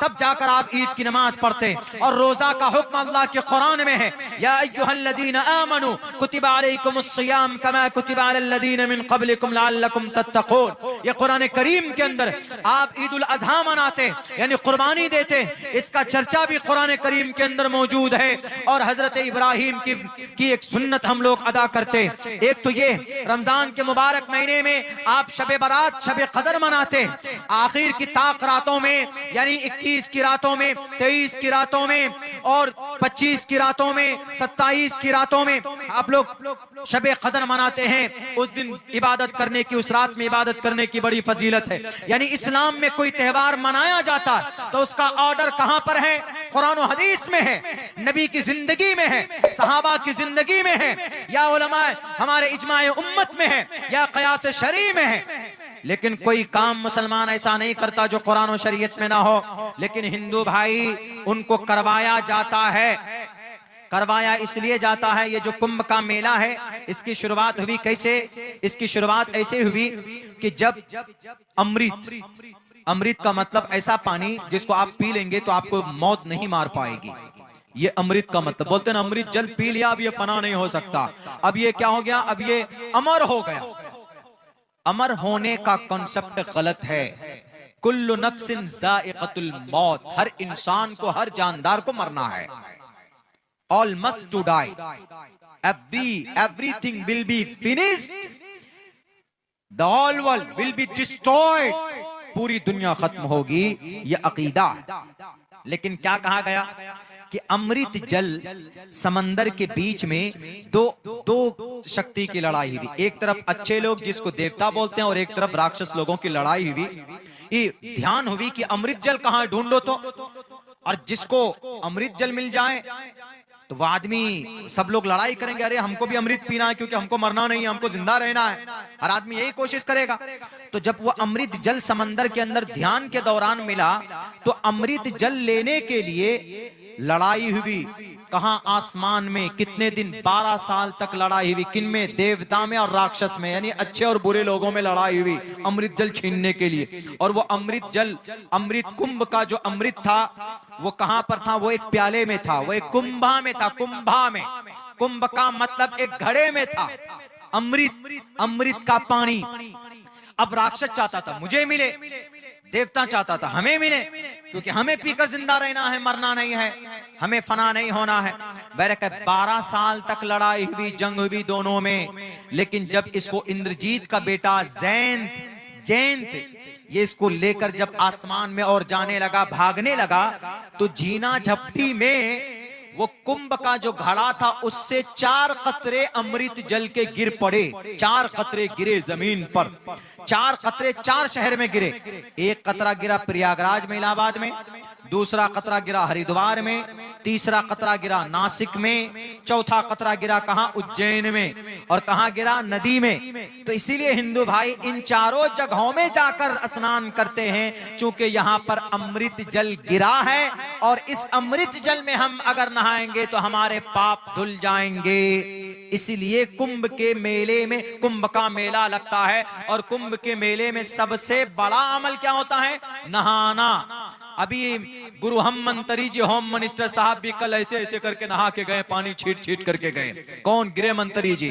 तब जाकर आप ईद की नमाज पढ़ते। और रोजा का हुक्म अल्लाह के कुरान में है, या अय्युहल्लज़ीना आमनू कुतिबा अलैकुमुस्सियाम कमा कुतिबा अलल्लज़ीना मिन क़ब्लिकुम लअल्लकुम तत्तक़ून। ये कुरान करीम के अंदर आप ईद उल अज़हा मनाते यानी कुर्बानी देते, इसका चर्चा भी कुरान करीम के अंदर मौजूद है। और हजरत इब्राहिम की एक सुन्नत हम लोग अदा करते। एक तो ये रमजान के मुबारक महीने में आप शबे बारात शबे कदर मनाते, आखिर की ताक रातों में यानी 21 की रातों में, 23 की रातों में और 25 की रातों में, 27 की रातों में आप लोग शबे कदर मनाते हैं। उस दिन इबादत करने की, उस रात में इबादत करने की बड़ी फजीलत है। यानी इस्लाम में कोई त्योहार मनाया जाता है तो उसका ऑर्डर कहां पर है? कुरान और हदीस में है, नबी की जिंदगी में है, सहाबा की जिंदगी में है, या उलमा हमारे इजमाए उम्मत में है, या क़यास शरई में है। लेकिन कोई काम मुसलमान ऐसा नहीं करता जो कुरान और शरीयत में ना हो। लेकिन हिंदू भाई उनको करवाया जाता है। करवाया इसलिए जाता है, ये जो कुंभ का मेला है इसकी शुरुआत हुई कैसे? इसकी शुरुआत ऐसे हुई कि जब अमृत का मतलब ऐसा पानी जिसको आप पी लेंगे तो आपको मौत नहीं मार पाएगी, ये अमृत का मतलब। बोलते हैं अमृत जल पी लिया, अब ये फना नहीं हो सकता, अब ये क्या हो गया, अब ये अमर हो गया। अमर होने का कॉन्सेप्ट गलत है। कुल्लु नफ्सिन ज़ाइक़तुल मौत, हर इंसान को, हर जानदार को मरना है। All must to die, everything will be finished, the whole world will be destroyed, पूरी दुनिया खत्म होगी, ये अकीदा है। लेकिन क्या कहा गया कि अमृत जल समंदर के बीच में दो शक्ति की लड़ाई हुई। एक तरफ अच्छे लोग जिसको देवता बोलते हैं और एक तरफ राक्षस लोगों की लड़ाई हुई। ये ध्यान हुई कि अमृत जल कहां ढूंढो तो, और जिसको अमृत जल मिल जाए तो वह आदमी, सब लोग लड़ाई करेंगे, अरे हमको भी अमृत पीना है क्योंकि हमको मरना नहीं है, हमको जिंदा रहना है। हर आदमी यही कोशिश करेगा। तो जब वो अमृत जल समंदर के अंदर ध्यान के दौरान मिला तो अमृत जल लेने के लिए लड़ाई हुई। कहां? आसमान में। कितने दिन? 12 साल तक लड़ाई हुई। किन में? देवता में और राक्षस में, यानी अच्छे और बुरे लोगों में लड़ाई हुई अमृत जल छीनने के लिए। और वो अमृत जल, अमृत कुंभ का जो अमृत था वो कहां पर था? वो एक प्याले में था, वो एक कुंभा में था। कुंभा में, कुंभ का मतलब एक घड़े में था अमृत का पानी। अब राक्षस चाहता था मुझे मिले, देवता चाहता था हमें मिले, क्योंकि हमें पीकर जिंदा रहना है, मरना नहीं है, हमें फना नहीं होना है। बहरकत 12 साल तक लड़ाई हुई, जंग हुई दोनों में। लेकिन जब इसको इंद्रजीत का बेटा जयंत ये इसको लेकर जब आसमान में और जाने लगा, भागने लगा, तो झीना झपटी में वो कुंभ का जो घड़ा था उससे 4 कतरे अमृत जल के गिर पड़े। 4 कतरे गिरे जमीन पर, 4 कतरे 4 शहर में गिरे। एक कतरा गिरा प्रयागराज में, इलाहाबाद में, दूसरा कतरा गिरा हरिद्वार में, तीसरा कतरा गिरा नासिक में, चौथा कतरा गिरा कहां? उज्जैन में। और कहां गिरा? नदी में। तो इसीलिए हिंदू भाई इन चारों जगहों में जाकर स्नान करते हैं, चूंकि यहाँ पर अमृत जल गिरा है और इस अमृत जल में हम अगर नहाएंगे तो हमारे पाप धुल जाएंगे। इसीलिए कुंभ के मेले में, कुंभ का मेला लगता है और कुंभ के मेले में सबसे बड़ा अमल क्या होता है? नहाना। अभी गुरु हम्मंतरी जी होम मिनिस्टर साहब भी कल ऐसे ऐसे करके नहा के गए, पानी छीट छीट करके गए। कौन? गृह मंत्री जी।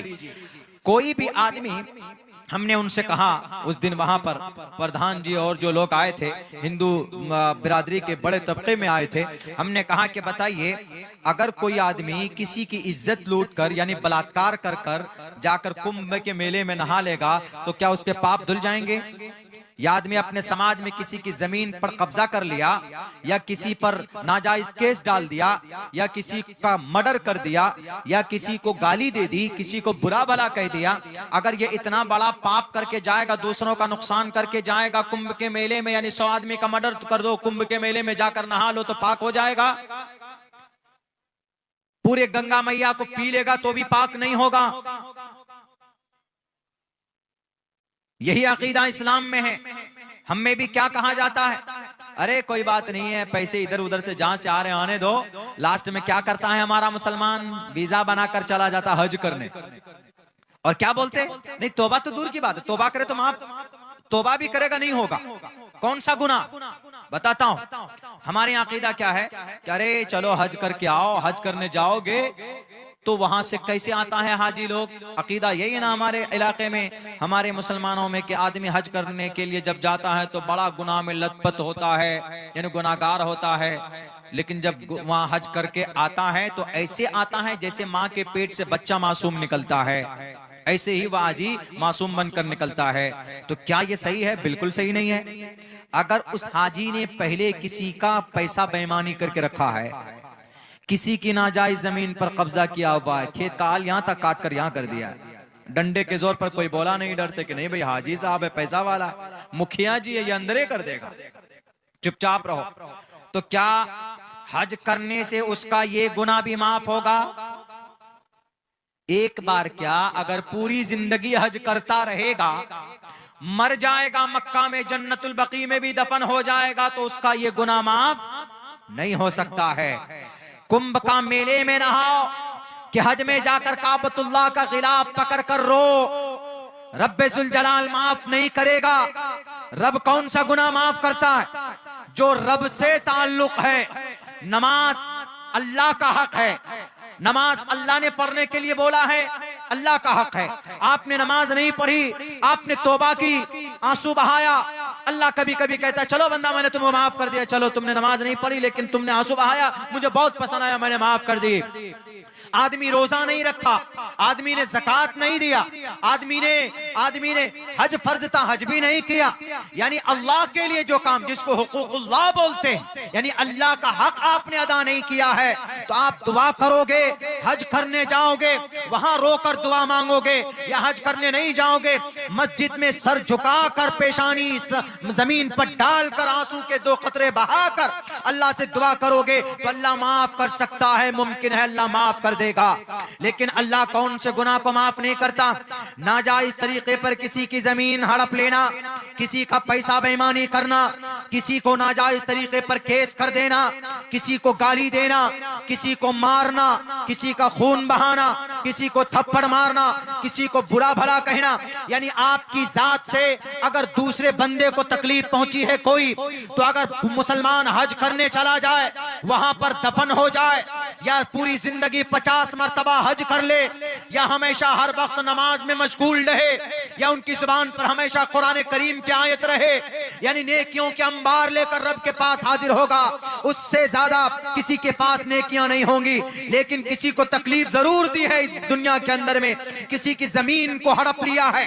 कोई भी आदमी, हमने उनसे कहा उस दिन वहां पर प्रधान जी और जो लोग आए थे, हिंदू बिरादरी के बड़े तबके में आए थे, हमने कहा कि बताइए अगर कोई आदमी किसी की इज्जत लूट कर यानी बलात्कार कर कर जाकर कुंभ के मेले में नहा लेगा तो क्या उसके पाप धुल जाएंगे? या आदमी अपने समाज में किसी की जमीन पर कब्जा कर लिया, या किसी पर नाजायज केस डाल दिया, या किसी का मर्डर कर दिया, या किसी को गाली दे दी, किसी को बुरा भला कह दिया, अगर ये इतना बड़ा पाप करके जाएगा, दूसरों का नुकसान करके जाएगा कुंभ के मेले में, यानी 100 आदमी का मर्डर कर दो, कुंभ के मेले में जाकर नहा लो तो पाक हो जाएगा? पूरे गंगा मैया को पी लेगा तो भी पाक नहीं होगा। यही अकीदा इस्लाम में है। हम में भी क्या कहा जाता है? अरे कोई बात नहीं है, पैसे इधर उधर से जहां से आ रहे आने दो। लास्ट में क्या करता है हमारा मुसलमान? वीजा बनाकर चला जाता हज करने। और क्या बोलते? नहीं, तौबा तो दूर की बात है, तौबा करे तो माफ, तौबा भी करेगा नहीं होगा। कौन सा गुनाह? बताता हूं। हमारे यहाँ अकीदा क्या है कि अरे चलो हज करके आओ, हज करने जाओगे तो वहां से कैसे आता है हाजी लोग। अकीदा यही है ना हमारे इलाके में, हमारे मुसलमानों में, कि आदमी हज करने के लिए जब जाता है तो बड़ा गुनाह में लथपथ होता है, यानी गुनाहगार होता है। लेकिन जब वहां हज करके आता है तो ऐसे आता है जैसे माँ के पेट से बच्चा मासूम निकलता है, ऐसे ही वह हाजी मासूम बनकर निकलता है। तो क्या ये सही है? बिल्कुल सही नहीं है। अगर उस हाजी ने पहले किसी का पैसा बेईमानी करके रखा है, किसी की नाजायज जमीन पर कब्जा किया हुआ है, खेत का हाल यहां तक काट कर यहां कर दिया है, डंडे के जोर पर कोई बोला नहीं डर से कि नहीं भाई हाजी साहब है, पैसा वाला, मुखिया जी है, ये अंदर ही कर देगा, चुपचाप रहो, तो क्या हज करने से उसका ये गुनाह भी माफ होगा? एक बार क्या, अगर पूरी जिंदगी हज करता रहेगा, मर जाएगा मक्का में, जन्नतुल बकी में भी दफन हो जाएगा, तो उसका ये गुनाह माफ नहीं हो सकता है। कुंभ का मेले में नहाओ कि हज में जाकर काबतुल्लाह का खिलाफ पकड़ कर रो, रब्बे जुल जलाल माफ नहीं करेगा। रब कौन सा गुनाह माफ करता है? जो रब से ताल्लुक है। नमाज अल्लाह का हक है, नमाज अल्लाह ने पढ़ने के लिए बोला है, अल्लाह का हक है। आपने नमाज नहीं पढ़ी, आपने तौबा की, आंसू बहाया, अल्लाह कभी कभी कहता है चलो बंदा मैंने तुम्हें माफ कर दिया, चलो तुमने नमाज नहीं पढ़ी लेकिन तुमने आंसू बहाया, मुझे बहुत पसंद आया, मैंने माफ कर दी। आदमी रोजा नहीं रखा, आदमी ने ज़कात नहीं दिया, आदमी ने हज फर्ज था हज भी नहीं किया, यानी अल्लाह के लिए जो काम जिसको हुकूकुल्लाह बोलते हैं, यानी अल्लाह का हक आपने अदा नहीं किया है, तो आप दुआ करोगे, हज करने जाओगे, वहां रोकर दुआ मांगोगे, या हज करने नहीं जाओगे, मस्जिद में सर झुकाकर पेशानी जमीन पर डालकर आंसू के 2 कतरे बहाकर अल्लाह से दुआ करोगे, तो अल्लाह माफ कर सकता है, मुमकिन है अल्लाह माफ कर देगा। लेकिन अल्लाह कौन से गुनाह को माफ नहीं करता? नाजायज तरीके पर किसी की जमीन हड़प लेना, किसी का पैसा बेईमानी करना, किसी को नाजायज तरीके पर केस कर देना, किसी को गाली देना, किसी को मारना, किसी का खून बहाना, किसी को थप्पड़ मारना, किसी को बुरा भला कहना, यानी आपकी जात से अगर दूसरे बंदे को तकलीफ पहुंची है कोई, तो अगर मुसलमान हज करने चला जाए, वहां पर दफन हो जाए, या पूरी जिंदगी 50 मरतबा हज कर ले, या हमेशा हर वक्त नमाज में मशगूल रहे, या उनकी जुबान पर हमेशा कुरान करीम की आयत रहे, यानी नेकियों के अंबार लेकर रब के पास हाजिर होगा, उससे ज्यादा किसी के पास नेकियां नहीं होंगी। लेकिन किसी को तकलीफ जरूर दी है इस दुनिया के अंदर में, किसी की जमीन को हड़प लिया है,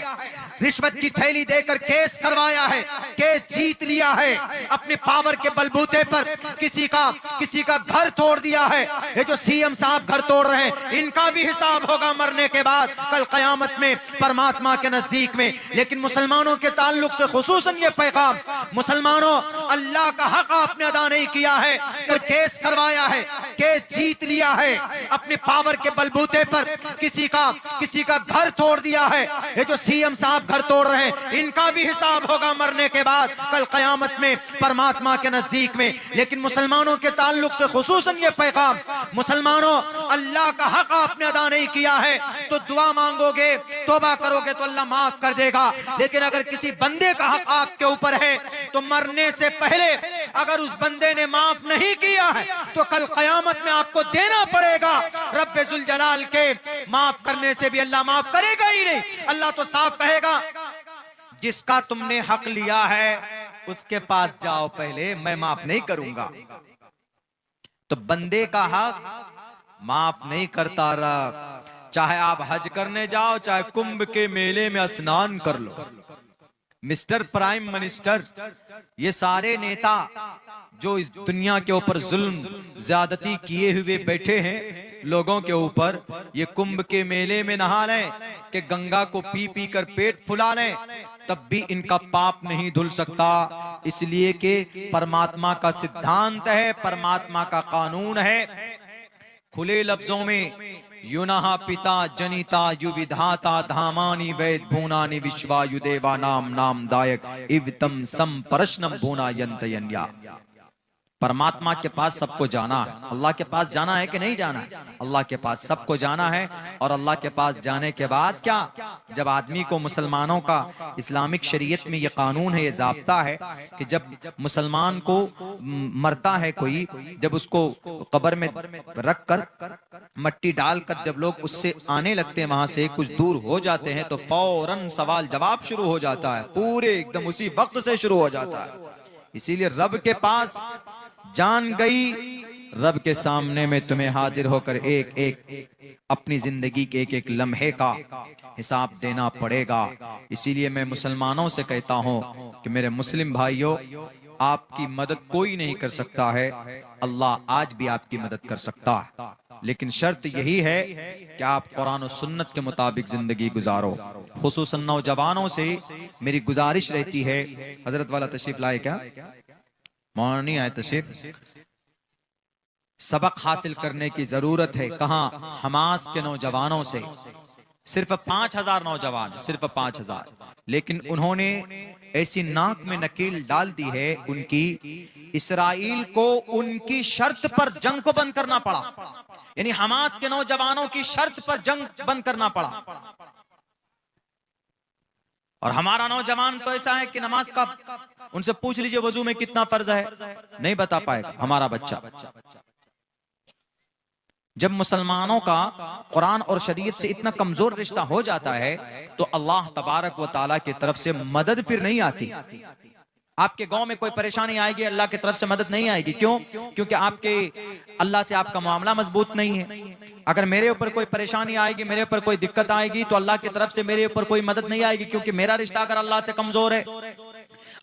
रिश्वत की थैली देकर केस करवाया है, केस जीत लिया है, अपने पावर के बलबूते पर किसी का घर तोड़ दिया है। ये जो सीएम साहब घर तोड़ रहे हैं, इनका भी हिसाब होगा मरने के बाद, कल कयामत में, परमात्मा के नजदीक में। लेकिन मुसलमानों के ताल्लुक से खुसूसन ये पैगाम, मुसलमानों अल्लाह का हक आपने अदा नहीं किया है, तो केस करवाया है, केस जीत लिया है, अपने पावर के बलबूते पर किसी का घर तोड़ दिया है। ये जो सीएम साहब घर तोड़ रहे हैं, इनका भी हिसाब होगा मरने के बाद, कल कयामत में, परमात्मा के नजदीक में। लेकिन मुसलमानों के ताल्लुक से खुसूसन ये पैगाम, मुसलमानों अल्लाह का हक आपने अदा नहीं किया है, तो दुआ मांगोगे, तौबा करोगे तो अल्लाह माफ कर देगा। लेकिन अगर किसी बंदे का हक आपके ऊपर है, तो मरने से पहले अगर उस बंदे ने माफ नहीं किया है, तो कल कयामत में आपको देना पड़ेगा। रब्बे जुल जलाल के माफ करने से भी अल्लाह माफ करेगा ही नहीं। अल्लाह तो साफ कहेगा, जिसका तुमने हक लिया है उसके पास जाओ पहले, मैं माफ नहीं करूंगा। तो बंदे का हक माफ नहीं करता रब, चाहे आप हज करने जाओ, चाहे कुंभ के मेले में स्नान कर लो। मिस्टर प्राइम मिनिस्टर, ये सारे नेता जो इस दुनिया के ऊपर जुल्म ज्यादती किए हुए बैठे हैं लोगों के ऊपर, ये कुंभ के मेले में नहा लें कि गंगा को पी पी कर पेट फुला लें, तब भी इनका पाप नहीं धुल सकता। इसलिए कि परमात्मा का सिद्धांत है, परमात्मा का कानून है। खुले लफ्जों में युनहा पिता जनिता युविधाता धामानि वैद भूनानि विश्वायु देवा नाम नाम दायक इवतम सम प्रश्नम भूना यंतयन्या। परमात्मा के पास सबको जाना है। अल्लाह के पास जाना है कि नहीं जाना है? अल्लाह के पास सबको जाना है। और अल्लाह के पास जाने के बाद क्या, जब आदमी को, मुसलमानों का इस्लामिक शरीयत में ये कानून है, ये ज़ाब्ता है कि जब मुसलमान को मरता है कोई, जब उसको कब्र में रख कर मट्टी डालकर जब लोग उससे आने लगते हैं, वहां से कुछ दूर हो जाते हैं, तो फौरन सवाल जवाब शुरू हो जाता है, पूरे एकदम उसी वक्त से शुरू हो जाता है। इसीलिए रब के पास जान गई, रब के सामने में तुम्हें हाजिर होकर एक एक अपनी जिंदगी के एक एक लम्हे का हिसाब देना पड़ेगा। इसीलिए मैं मुसलमानों से कहता हूं कि मेरे मुस्लिम भाइयों, आपकी मदद कोई नहीं कर सकता है, अल्लाह आज भी आपकी मदद कर सकता है, लेकिन शर्त यही है कि आप कुरान और सुन्नत के मुताबिक जिंदगी गुजारो। खुसूसन नौजवानों से मेरी गुजारिश रहती है, हजरत वाला तशरीफ लाए क्या? मौलाना नहीं आए तशरीफ? सबक हासिल करने की जरूरत है। कहां? हमास के नौजवानों से। सिर्फ 5000 नौजवान, सिर्फ 5000, लेकिन उन्होंने ऐसी नाक में नकील डाल दी है उनकी, इसराइल को उनकी शर्त पर जंग को बंद करना पड़ा। यानी हमास के नौजवानों की शर्त पर जंग बंद करना पड़ा। और हमारा नौजवान तो ऐसा है कि नमाज का, उनसे पूछ लीजिए वजू में कितना फर्ज है, नहीं बता पाएगा हमारा बच्चा। जब मुसलमानों का कुरान और शरीयत से इतना कमजोर रिश्ता हो जाता है, तो अल्लाह तबारक व ताला की तरफ से मदद फिर नहीं आती। आपके गांव में कोई परेशानी आएगी, अल्लाह की तरफ से मदद नहीं आएगी। क्यों? क्योंकि आपके अल्लाह से आपका मामला मजबूत नहीं है। अगर मेरे ऊपर कोई परेशानी आएगी, मेरे ऊपर कोई दिक्कत आएगी, तो अल्लाह की तरफ से मेरे ऊपर कोई मदद नहीं आएगी, क्योंकि मेरा रिश्ता अगर अल्लाह से कमजोर है।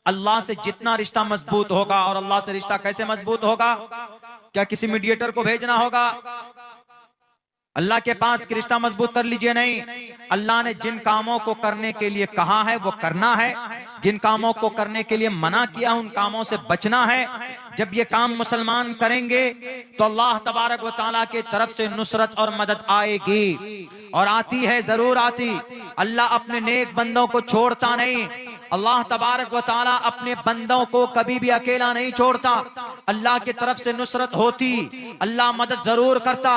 अल्लाह से जितना रिश्ता मजबूत होगा, और अल्लाह से रिश्ता कैसे मजबूत होगा? क्या किसी मीडिएटर को भेजना होगा? अल्लाह के पास कि रिश्ता मजबूत कर लीजिए, नहीं। अल्लाह ने जिन कामों को करने के लिए कहा है वो करना है, जिन कामों को करने के लिए मना किया उन कामों से बचना है। जब ये काम मुसलमान करेंगे तो अल्लाह तबारक व तआला की तरफ से नुसरत और मदद आएगी, और आती है, जरूर आती। अल्लाह अपने नेक बंदों को छोड़ता नहीं। अल्लाह तबारक व तआला अपने बंदों को कभी भी अकेला नहीं छोड़ता। अल्लाह की तरफ से नुसरत होती, अल्लाह मदद जरूर करता।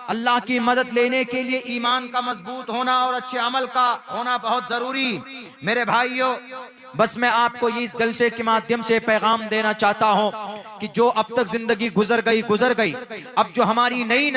अल्लाह की मदद लेने के लिए ईमान का मजबूत होना और अच्छे अमल का होना बहुत जरूरी। मेरे भाइयों, बस मैं आपको इस जलसे के माध्यम से पैगाम देना चाहता हूं कि जो अब तक जिंदगी गुजर गई, अब जो हमारी नई